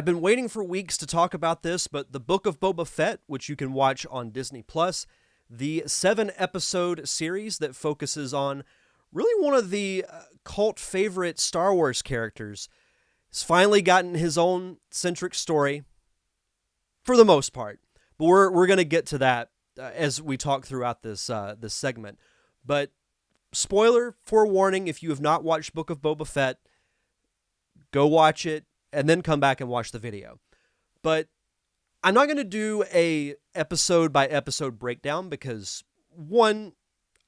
I've been waiting for weeks to talk about this, but the Book of Boba Fett, which you can watch on Disney Plus, the 7-episode series that focuses on really one of the cult favorite Star Wars characters, has finally gotten his own centric story for the most part. But we're going to get to that as we talk throughout this segment. But spoiler, forewarning, if you have not watched Book of Boba Fett, go watch it and then come back and watch the video. But I'm not going to do a episode by episode breakdown because one,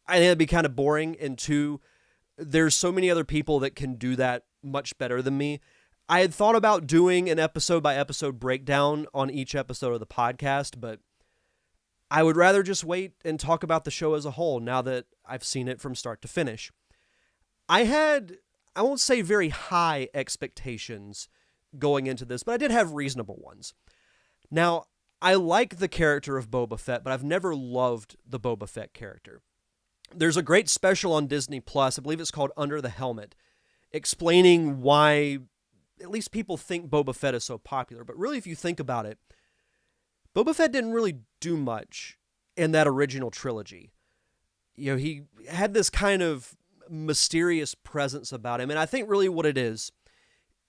I think it'd be kind of boring, and two, there's so many other people that can do that much better than me. I had thought about doing an episode by episode breakdown on each episode of the podcast, but I would rather just wait and talk about the show as a whole now that I've seen it from start to finish. I won't say very high expectations going into this, but I did have reasonable ones. Now, I like the character of Boba Fett, but I've never loved the Boba Fett character. There's a great special on Disney Plus, I believe it's called Under the Helmet, explaining why at least people think Boba Fett is so popular. But really, if you think about it, Boba Fett didn't really do much in that original trilogy. You know, he had this kind of mysterious presence about him, and I think really what it is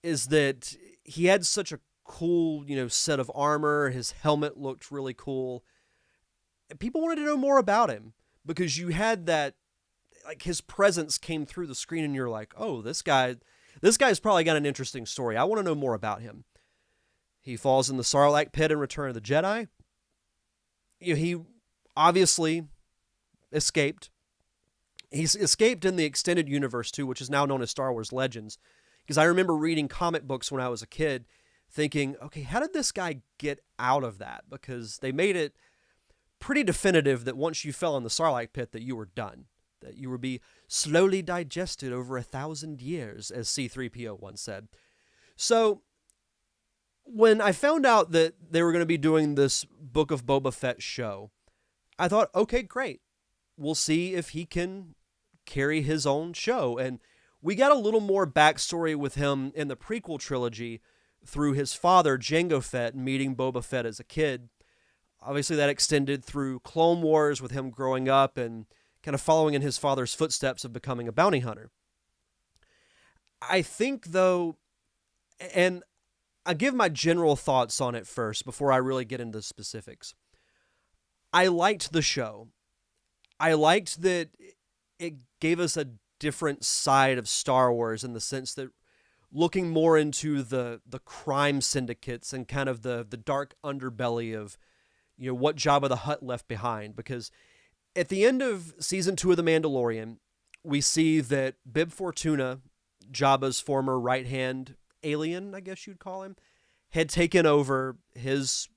that he had such a cool, set of armor. His helmet looked really cool. People wanted to know more about him because you had that, like, his presence came through the screen and you're like, oh, this guy's probably got an interesting story. I want to know more about him. He falls in the Sarlacc pit in Return of the Jedi. He obviously escaped. He's escaped in the extended universe too, which is now known as Star Wars Legends. Because I remember reading comic books when I was a kid thinking, okay, how did this guy get out of that? Because they made it pretty definitive that once you fell in the Sarlacc pit that you were done. That you would be slowly digested over 1,000 years, as C-3PO once said. So when I found out that they were going to be doing this Book of Boba Fett show, I thought, okay, great. We'll see if he can carry his own show. And we got a little more backstory with him in the prequel trilogy through his father, Jango Fett, meeting Boba Fett as a kid. Obviously, that extended through Clone Wars with him growing up and kind of following in his father's footsteps of becoming a bounty hunter. I think, though, and I'll give my general thoughts on it first before I really get into the specifics. I liked the show. I liked that it gave us a different side of Star Wars in the sense that looking more into the crime syndicates and kind of the dark underbelly of, what Jabba the Hutt left behind. Because at the end of season 2 of The Mandalorian, we see that Bib Fortuna, Jabba's former right-hand alien, I guess you'd call him, had taken over his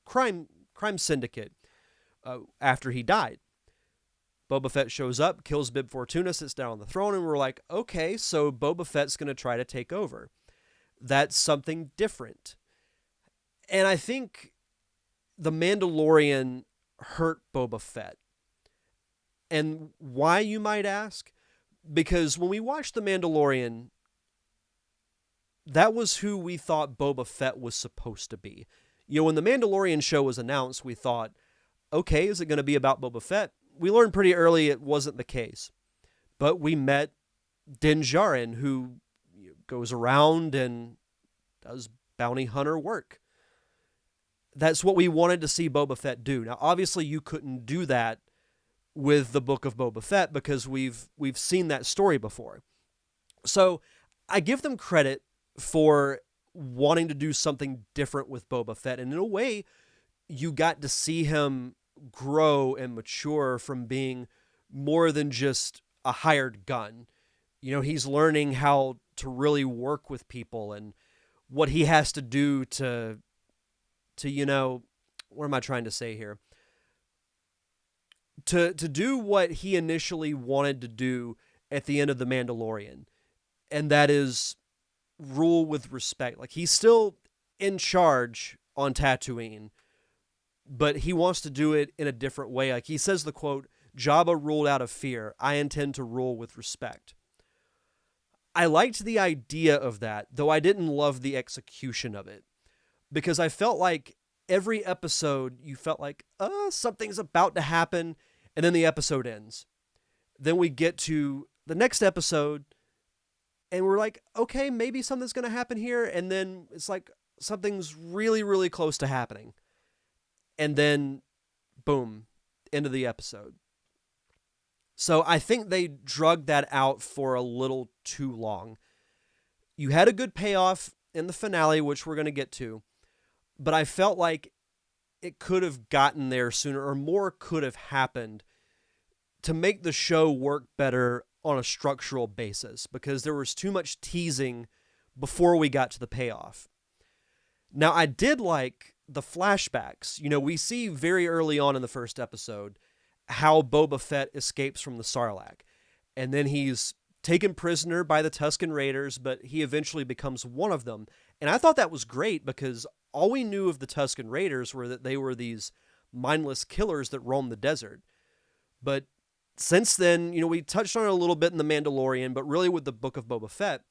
crime syndicate after he died. Boba Fett shows up, kills Bib Fortuna, sits down on the throne, and we're like, okay, so Boba Fett's going to try to take over. That's something different. And I think The Mandalorian hurt Boba Fett. And why, you might ask? Because when we watched The Mandalorian, that was who we thought Boba Fett was supposed to be. When The Mandalorian show was announced, we thought, okay, is it going to be about Boba Fett? We learned pretty early it wasn't the case. But we met Din Djarin, who goes around and does bounty hunter work. That's what we wanted to see Boba Fett do. Now, obviously, you couldn't do that with the Book of Boba Fett because we've seen that story before. So I give them credit for wanting to do something different with Boba Fett. And in a way, you got to see him grow and mature from being more than just a hired gun. He's learning how to really work with people and what he has to do to what am I trying to say here? To do what he initially wanted to do at the end of The Mandalorian. And that is rule with respect. Like, he's still in charge on Tatooine, but he wants to do it in a different way. Like, he says the quote, Jabba ruled out of fear. I intend to rule with respect. I liked the idea of that, though I didn't love the execution of it. because I felt like every episode you felt like, something's about to happen, and then the episode ends. Then we get to the next episode, and we're like, okay, maybe something's going to happen here, and then it's like something's really, really close to happening. And then, boom, end of the episode. So I think they drugged that out for a little too long. You had a good payoff in the finale, which we're going to get to, but I felt like it could have gotten there sooner, or more could have happened to make the show work better on a structural basis, because there was too much teasing before we got to the payoff. Now, I did like the flashbacks. You know, we see very early on in the first episode how Boba Fett escapes from the Sarlacc, and then he's taken prisoner by the Tusken Raiders, but he eventually becomes one of them. And I thought that was great, because all we knew of the Tusken Raiders were that they were these mindless killers that roamed the desert. But since then, you know, we touched on it a little bit in The Mandalorian, but really with the Book of Boba Fett,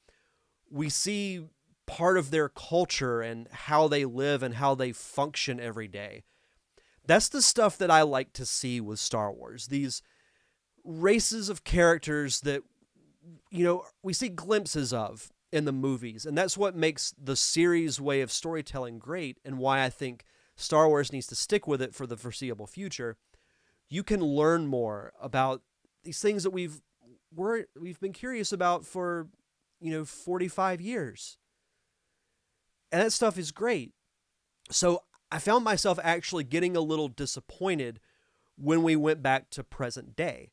we see part of their culture and how they live and how they function every day. That's the stuff that I like to see with Star Wars. These races of characters that, you know, we see glimpses of in the movies. And that's what makes the series way of storytelling great, and why I think Star Wars needs to stick with it for the foreseeable future. You can learn more about these things that we've been curious about for, 45 years. And that stuff is great. So I found myself actually getting a little disappointed when we went back to present day,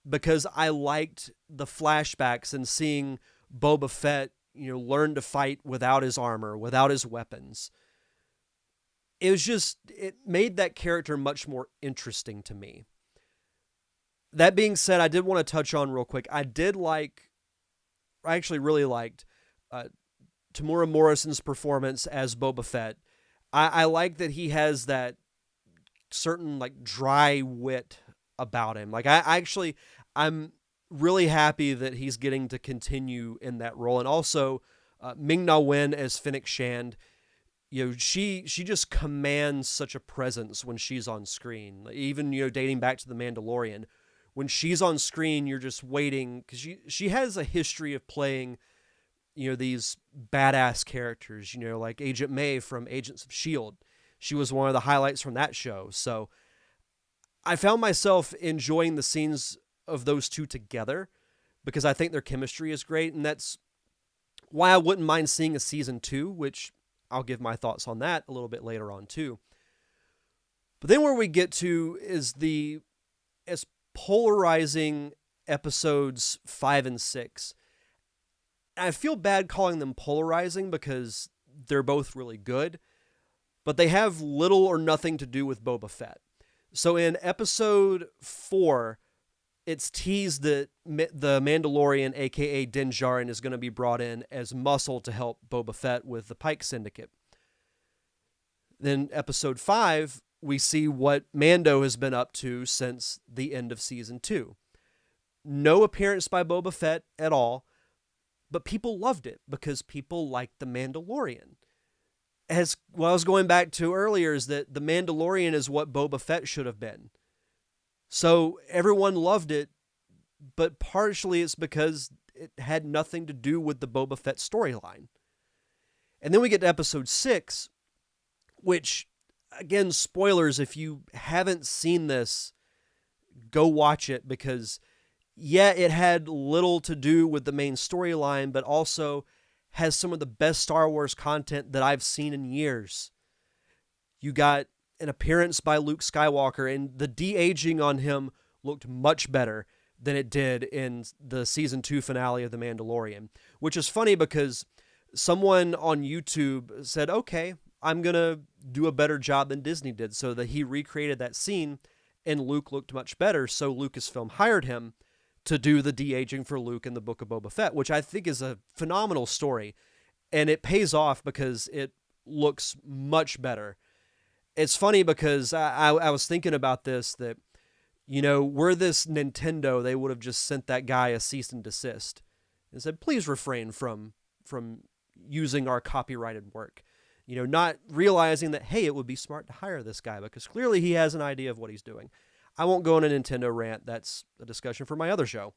because I liked the flashbacks and seeing Boba Fett, learn to fight without his armor, without his weapons. It made that character much more interesting to me. That being said, I did want to touch on real quick. I actually really liked Tamura Morrison's performance as Boba Fett. I like that he has that certain dry wit about him. I'm really happy that he's getting to continue in that role. And also Ming-Na Wen as Fennec Shand. She just commands such a presence when she's on screen. Even, dating back to The Mandalorian, when she's on screen, you're just waiting, because she has a history of playing, these badass characters, like Agent May from Agents of S.H.I.E.L.D. She was one of the highlights from that show. So I found myself enjoying the scenes of those two together, because I think their chemistry is great. And that's why I wouldn't mind seeing a season 2, which I'll give my thoughts on that a little bit later on too. But then where we get to is as polarizing episodes 5 and 6. I feel bad calling them polarizing, because they're both really good, but they have little or nothing to do with Boba Fett. So in episode 4, it's teased that the Mandalorian, aka Din Djarin, is going to be brought in as muscle to help Boba Fett with the Pike Syndicate. Then episode 5, we see what Mando has been up to since the end of season 2. No appearance by Boba Fett at all, but people loved it because people liked the Mandalorian. As what I was going back to earlier is that the Mandalorian is what Boba Fett should have been. So everyone loved it, but partially it's because it had nothing to do with the Boba Fett storyline. And then we get to episode 6, which, again, spoilers, if you haven't seen this, go watch it, because, yeah, it had little to do with the main storyline, but also has some of the best Star Wars content that I've seen in years. You got an appearance by Luke Skywalker, and the de-aging on him looked much better than it did in the season 2 finale of The Mandalorian, which is funny because someone on YouTube said, okay, I'm going to do a better job than Disney did, so that he recreated that scene and Luke looked much better. So Lucasfilm hired him to do the de-aging for Luke in the Book of Boba Fett, which I think is a phenomenal story, and it pays off because it looks much better. It's funny because I was thinking about this, that, were this Nintendo, they would have just sent that guy a cease and desist and said, please refrain from using our copyrighted work. not realizing that, hey, it would be smart to hire this guy because clearly he has an idea of what he's doing. I won't go on a Nintendo rant. That's a discussion for my other show.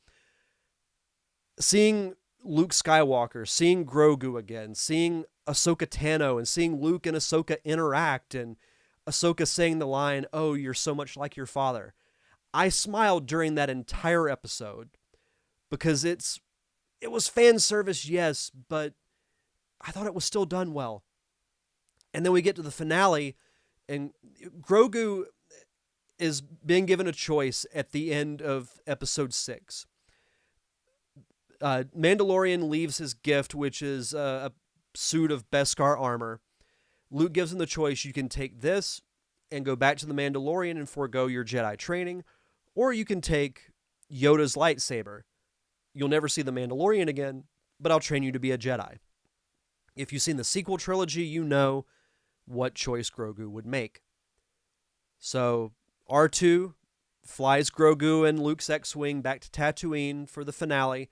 Seeing Luke Skywalker, seeing Grogu again, seeing Ahsoka Tano, and seeing Luke and Ahsoka interact, and Ahsoka saying the line, "Oh, you're so much like your father." I smiled during that entire episode because it was fan service, yes, but I thought it was still done well. And then we get to the finale, and Grogu is being given a choice at the end of episode 6. Mandalorian leaves his gift, which is a suit of Beskar armor. Luke gives him the choice: you can take this and go back to the Mandalorian and forego your Jedi training, or you can take Yoda's lightsaber. You'll never see the Mandalorian again, but I'll train you to be a Jedi. If you've seen the sequel trilogy, you know what choice Grogu would make. So R2 flies Grogu and Luke's X-Wing back to Tatooine for the finale.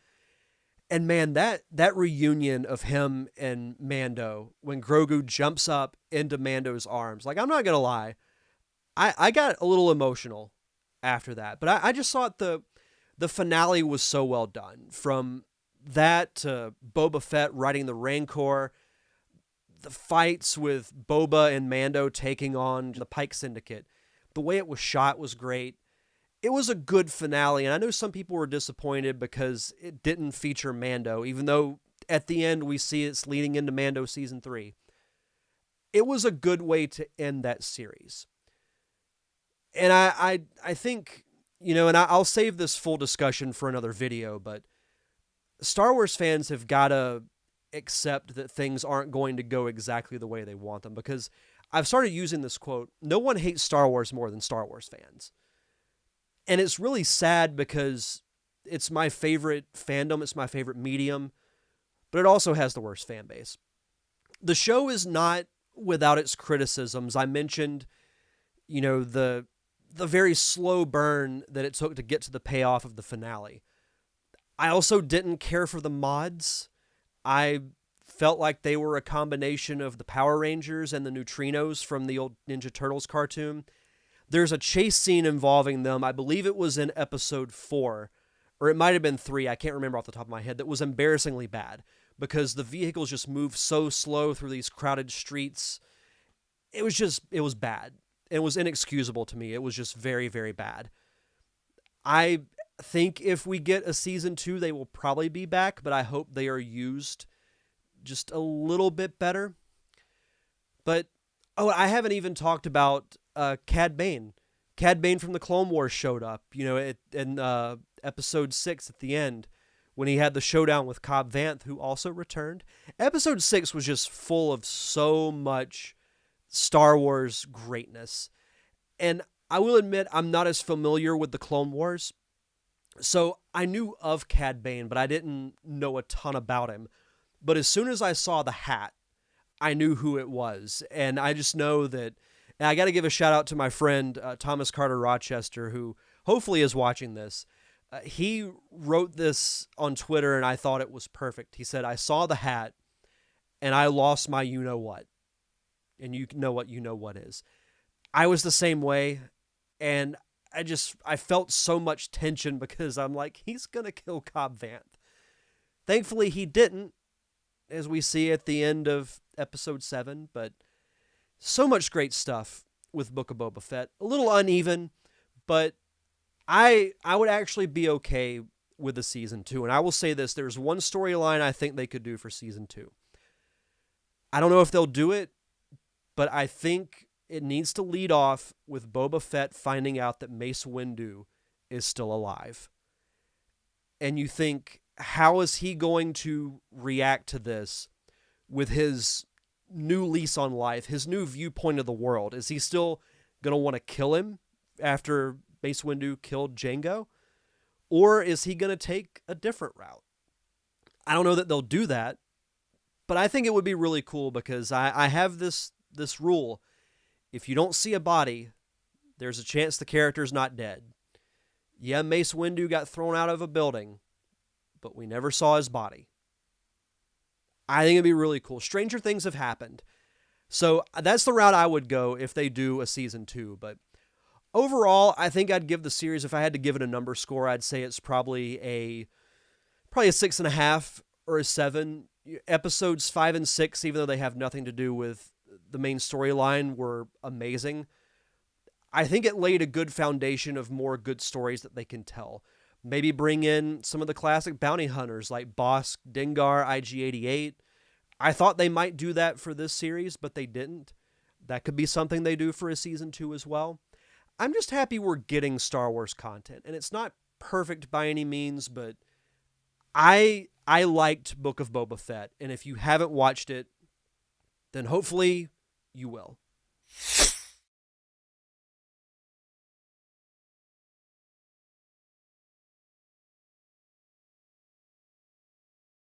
And man, that reunion of him and Mando, when Grogu jumps up into Mando's arms, like, I'm not going to lie, I got a little emotional after that. But I just thought the finale was so well done. From that to Boba Fett riding the Rancor, the fights with Boba and Mando taking on the Pike Syndicate, the way it was shot was great. It was a good finale, and I know some people were disappointed because it didn't feature Mando, even though at the end we see it's leading into Mando Season 3. It was a good way to end that series. And I think, and I'll save this full discussion for another video, but Star Wars fans have got to accept that things aren't going to go exactly the way they want them, because I've started using this quote: no one hates Star Wars more than Star Wars fans. And it's really sad because it's my favorite fandom, it's my favorite medium, but it also has the worst fan base. The show is not without its criticisms. I mentioned, the very slow burn that it took to get to the payoff of the finale. I also didn't care for the mods. I felt like they were a combination of the Power Rangers and the Neutrinos from the old Ninja Turtles cartoon. There's a chase scene involving them. I believe it was in episode 4, or it might have been 3. I can't remember off the top of my head. That was embarrassingly bad because the vehicles just move so slow through these crowded streets. It was bad. It was inexcusable to me. It was just very, very bad. I think if we get a season 2, they will probably be back, but I hope they are used just a little bit better. But, I haven't even talked about Cad Bane. Cad Bane from the Clone Wars showed up, in episode 6 at the end, when he had the showdown with Cobb Vanth, who also returned. Episode 6 was just full of so much Star Wars greatness. And I will admit, I'm not as familiar with the Clone Wars, so I knew of Cad Bane, but I didn't know a ton about him. But as soon as I saw the hat, I knew who it was. And I just know that, and I got to give a shout out to my friend, Thomas Carter Rochester, who hopefully is watching this. He wrote this on Twitter, and I thought it was perfect. He said, "I saw the hat, and I lost my you-know-what." And you know what is. I was the same way, and I felt so much tension because I'm like, he's going to kill Cobb Vanth. Thankfully, he didn't, as we see at the end of episode 7, but so much great stuff with Book of Boba Fett. A little uneven, but I would actually be okay with the season 2. And I will say this, there's one storyline I think they could do for season 2. I don't know if they'll do it, but I think it needs to lead off with Boba Fett finding out that Mace Windu is still alive. And you think, how is he going to react to this with his new lease on life, his new viewpoint of the world? Is he still going to want to kill him after Mace Windu killed Jango? Or is he going to take a different route? I don't know that they'll do that, but I think it would be really cool because I have this rule. If you don't see a body, there's a chance the character's not dead. Yeah, Mace Windu got thrown out of a building, but we never saw his body. I think it'd be really cool. Stranger things have happened. So that's the route I would go if they do a season 2. But overall, I think I'd give the series, if I had to give it a number score, I'd say it's probably a 6.5 or a 7. Episodes 5 and 6, even though they have nothing to do with the main storyline, were amazing. I think it laid a good foundation of more good stories that they can tell. Maybe bring in some of the classic bounty hunters like Bosk, Dengar, IG-88. I thought they might do that for this series, but they didn't. That could be something they do for a season 2 as well. I'm just happy we're getting Star Wars content, and it's not perfect by any means, but I liked Book of Boba Fett, and if you haven't watched it, then hopefully you will.